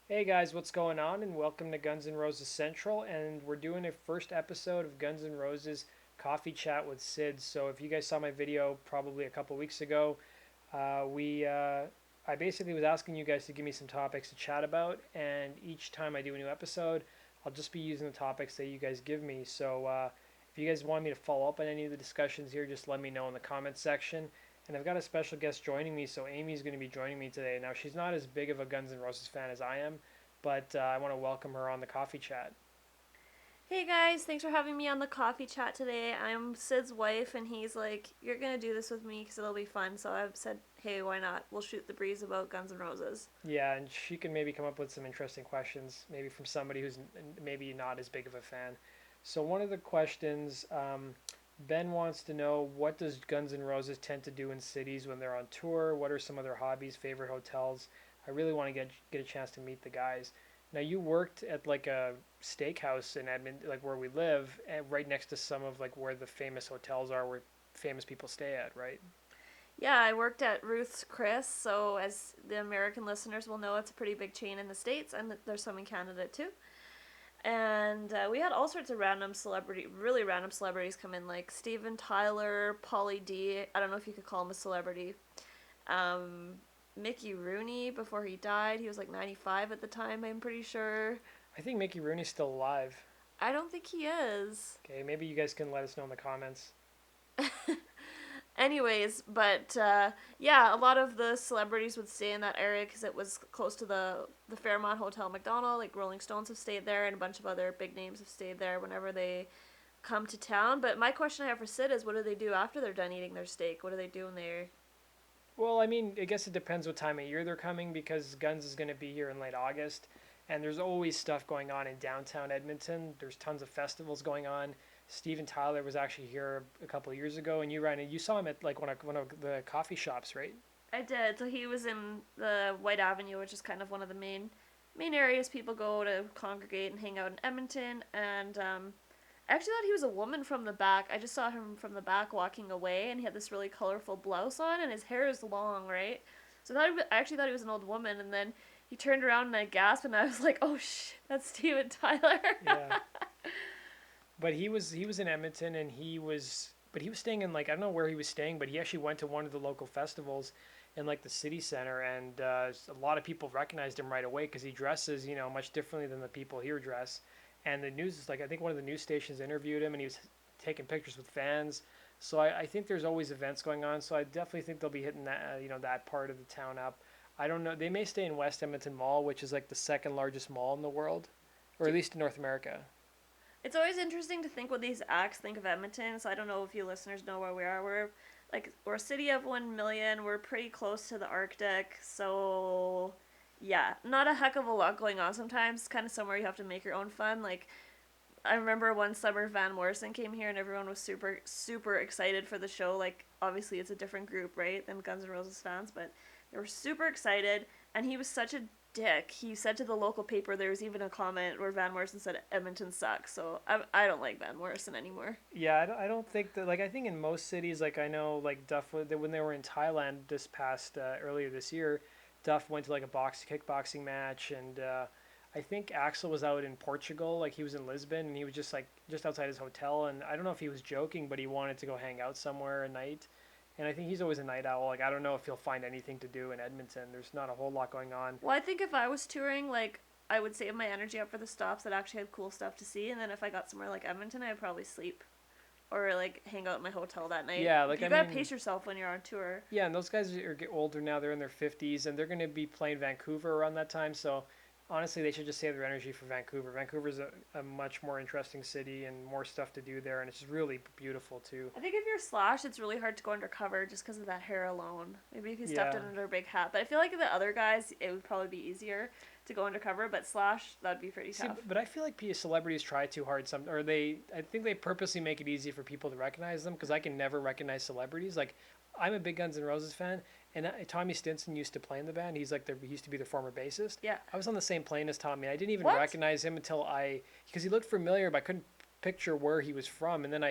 Hey guys, what's going on? And welcome to Guns N' Roses Central. And we're doing a first episode of Guns N' Roses Coffee Chat with Sid. So if you guys saw my video probably a couple weeks ago, we I basically was asking you guys to give me some topics to chat about, and each time I do a new episode, I'll just be using the topics that you guys give me. So if you guys want me to follow up on any of the discussions here, just let me know in the comments section. And I've got a special guest joining me, so Amy's going to be joining me today. Now she's not as big of a Guns N' Roses fan as I am, but I want to welcome her on the coffee chat. Hey guys, thanks for having me on the coffee chat today. I'm Sid's wife, and he's like, "You're gonna do this with me because it'll be fun." So I've said, "Hey, why not? We'll shoot the breeze about Guns N' Roses." Yeah, and she can maybe come up with some interesting questions, maybe from somebody who's maybe not as big of a fan. So one of the questions, Ben wants to know, what does Guns N' Roses tend to do in cities when they're on tour? What are some of their hobbies, favorite hotels? I really want to get a chance to meet the guys. Now you worked at like a steakhouse in Edmonton, like where we live, and right next to some of like where the famous hotels are, where famous people stay at, right? Yeah, I worked at Ruth's Chris, so as the American listeners will know, it's a pretty big chain in the States, and there's some in Canada too. And we had all sorts of really random celebrities come in, like Steven Tyler, Pauly D. I don't know if you could call him a celebrity. Um, Mickey Rooney before he died. He was like 95 at the time, I'm pretty sure. I think Mickey Rooney's still alive. I don't think he is. Okay, maybe you guys can let us know in the comments. Anyways, but yeah, a lot of the celebrities would stay in that area because it was close to the Fairmont Hotel McDonald. Like Rolling Stones have stayed there, and a bunch of other big names have stayed there whenever they come to town. But my question I have for Sid is, what do they do after they're done eating their steak? What do they do when they're Well, I mean, I guess it depends what time of year they're coming because Guns is going to be here in late August, and there's always stuff going on in downtown Edmonton. There's tons of festivals going on. Steven Tyler was actually here a couple of years ago, and you saw him at like one of the coffee shops, right? I did. So he was in the White Avenue, which is kind of one of the main areas people go to congregate and hang out in Edmonton. And I actually thought he was a woman from the back. I just saw him from the back walking away, and he had this really colorful blouse on, and his hair is long, right? So I actually thought he was an old woman, and then he turned around and I gasped, and I was like, "Oh that's Steven Tyler." Yeah, but he was in Edmonton, and he was staying in like I don't know where he was staying, but he actually went to one of the local festivals in like the city center, and a lot of people recognized him right away because he dresses much differently than the people here dress. And the news is like I think one of the news stations interviewed him, and he was taking pictures with fans. So I think there's always events going on. So I definitely think they'll be hitting that that part of the town up. I don't know. They may stay in West Edmonton Mall, which is like the second largest mall in the world, or at least in North America. It's always interesting to think what these acts think of Edmonton. So I don't know if you listeners know where we are. We're a city of 1 million. We're pretty close to the Arctic, so yeah, not a heck of a lot going on. Sometimes it's kind of somewhere you have to make your own fun. Like I remember one summer Van Morrison came here and everyone was super excited for the show. Like obviously it's a different group, right, than Guns N' Roses fans, but they were super excited. And he was such a dick. He said to the local paper, there was even a comment where Van Morrison said Edmonton sucks. So I don't like Van Morrison anymore. Yeah, I don't think that like I think in most cities like I know like Duff when they were in Thailand this past earlier this year, Duff went to like a kickboxing match, and I think Axel was out in Portugal, like he was in Lisbon, and he was just like just outside his hotel, and I don't know if he was joking, but he wanted to go hang out somewhere at night. And I think he's always a night owl. Like I don't know if he'll find anything to do in Edmonton. There's not a whole lot going on. Well, I think if I was touring, like I would save my energy up for the stops that actually had cool stuff to see, and then if I got somewhere like Edmonton, I'd probably sleep or like hang out in my hotel that night. Yeah, like You I gotta mean, pace yourself when you're on tour. yeah, and those guys are get older now. They're in their 50s, and they're going to be playing Vancouver around that time. So honestly, they should just save their energy for Vancouver. Vancouver's a much more interesting city and more stuff to do there, and it's really beautiful too. I think if you're Slash, it's really hard to go undercover just because of that hair alone. Maybe if you stepped Yeah. in under a big hat. But I feel like the other guys, it would probably be easier to go undercover. But Slash, that'd be pretty See, tough. but I feel like celebrities try too hard. I think they purposely make it easy for people to recognize them because I can never recognize celebrities. Like, I'm a big Guns N' Roses fan, and Tommy Stinson used to play in the band. He used to be the former bassist. Yeah. I was on the same plane as Tommy. I didn't even What? recognize him because he looked familiar, but I couldn't picture where he was from. And then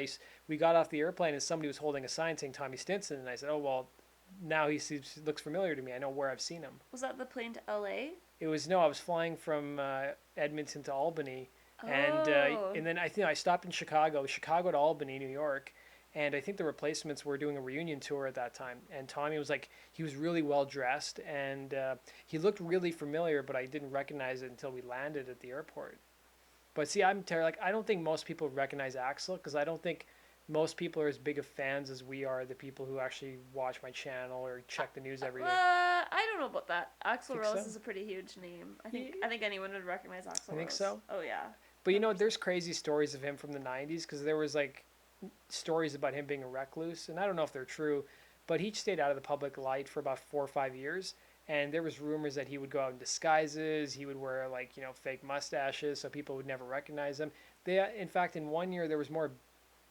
we got off the airplane, and somebody was holding a sign saying Tommy Stinson, and I said, oh well, now looks familiar to me. I know where I've seen him. Was that the plane to LA? It was no, I was flying from Edmonton to Albany, Oh. and then I think I stopped in Chicago to Albany, New York, and I think the Replacements were doing a reunion tour at that time. And Tommy was like, he was really well dressed, and he looked really familiar, but I didn't recognize it until we landed at the airport. But see, I'm terrible. Like, I don't think most people recognize Axel because I don't think most people are as big of fans as we are. The people who actually watch my channel or check the news every day. I don't know about that. Axl Think Rose so? is a pretty huge name. Yeah. I think anyone would recognize Axl I Rose. think so. Oh yeah. But you know, there's crazy stories of him from the '90s because there was like stories about him being a recluse, and I don't know if they're true, but he stayed out of the public light for about 4 or 5 years. And there was rumors that he would go out in disguises. He would wear like fake mustaches, so people would never recognize him. In fact, in one year there was more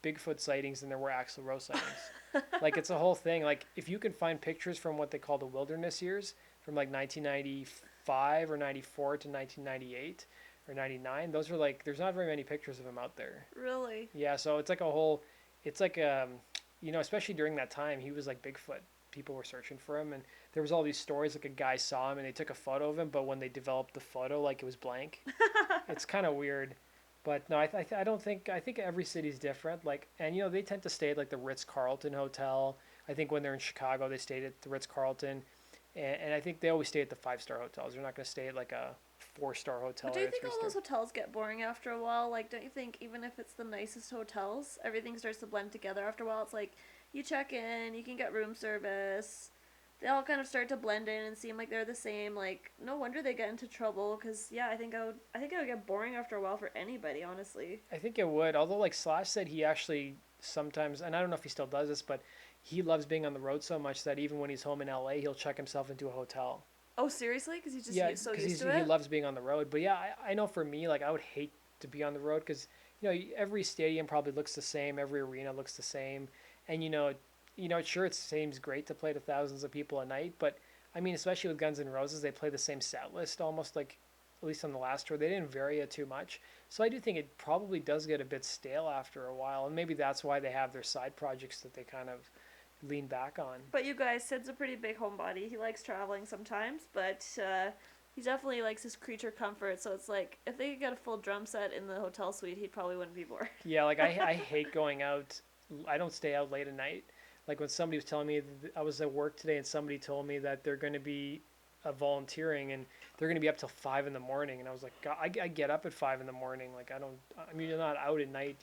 Bigfoot sightings than there were Axl Rose sightings. Like it's a whole thing. Like if you can find pictures from what they call the wilderness years, from like 1995 or 94 to 1998 or 99, those are like there's not very many pictures of him out there. Really? Yeah, so it's like it's like especially during that time, he was like Bigfoot. People were searching for him, and there was all these stories like a guy saw him and they took a photo of him, but when they developed the photo, like it was blank. It's kind of weird. But no, I don't think I think every city's different. Like, and they tend to stay at like the Ritz Carlton hotel. I think when they're in Chicago, they stayed at the Ritz Carlton, and I think they always stay at the 5-star hotels. They're not going to stay at like a 4-star hotel. But do or you a think all 3-star. those hotels get boring after a while? Like, don't you think even if it's the nicest hotels, everything starts to blend together after a while? It's like you check in, you can get room service. They all kind of start to blend in and seem like they're the same. Like, no wonder they get into trouble. Cause yeah, I think it would get boring after a while for anybody, honestly. I think it would. Although like Slash said, he actually sometimes, and I don't know if he still does this, but he loves being on the road so much that even when he's home in LA, he'll check himself into a hotel. Oh, seriously? Cause he's just Yeah, so because used to he it. loves being on the road. But yeah, I know for me, like I would hate to be on the road because every stadium probably looks the same, every arena looks the same, and sure it seems great to play to thousands of people a night, but I mean, especially with Guns N' Roses, they play the same set list almost like at least on the last tour. They didn't vary it too much, so I do think it probably does get a bit stale after a while, and maybe that's why they have their side projects that they kind of lean back on. But you guys, Sid's a pretty big homebody. He likes traveling sometimes, but he definitely likes his creature comfort. So it's like if they could get a full drum set in the hotel suite, he probably wouldn't be bored. Yeah, like I hate going out. I don't stay out late at night. Like when somebody was telling me I was at work today and somebody told me that they're going to be volunteering and they're going to be up till 5 in the morning, and I was like, God, I get up at 5 in the morning. Like I mean, you're not out at night,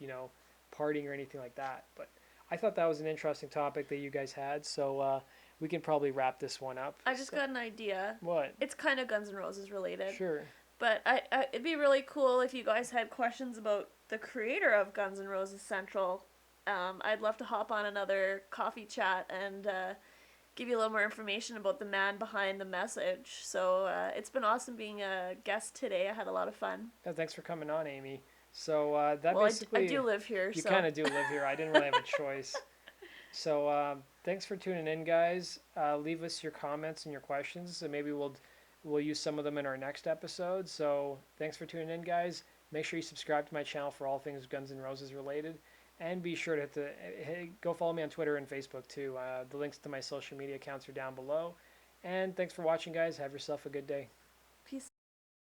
partying or anything like that. But I thought that was an interesting topic that you guys had, so we can probably wrap this one up. I just got an idea. What? It's kind of Guns N' Roses related. Sure. But it'd be really cool if you guys had questions about the creator of Guns N' Roses Central. I'd love to hop on another coffee chat and give you a little more information about the man behind the message. So it's been awesome being a guest today. I had a lot of fun. Yeah, thanks for coming on, Amy. So that Well, basically I do live here. you so. kind of do live here. I didn't really have a choice. So thanks for tuning in, guys. Leave us your comments and your questions, and maybe we'll use some of them in our next episode. So thanks for tuning in, guys. Make sure you subscribe to my channel for all things Guns N' Roses related. And be sure to go follow me on Twitter and Facebook too. The links to my social media accounts are down below. And thanks for watching, guys. Have yourself a good day.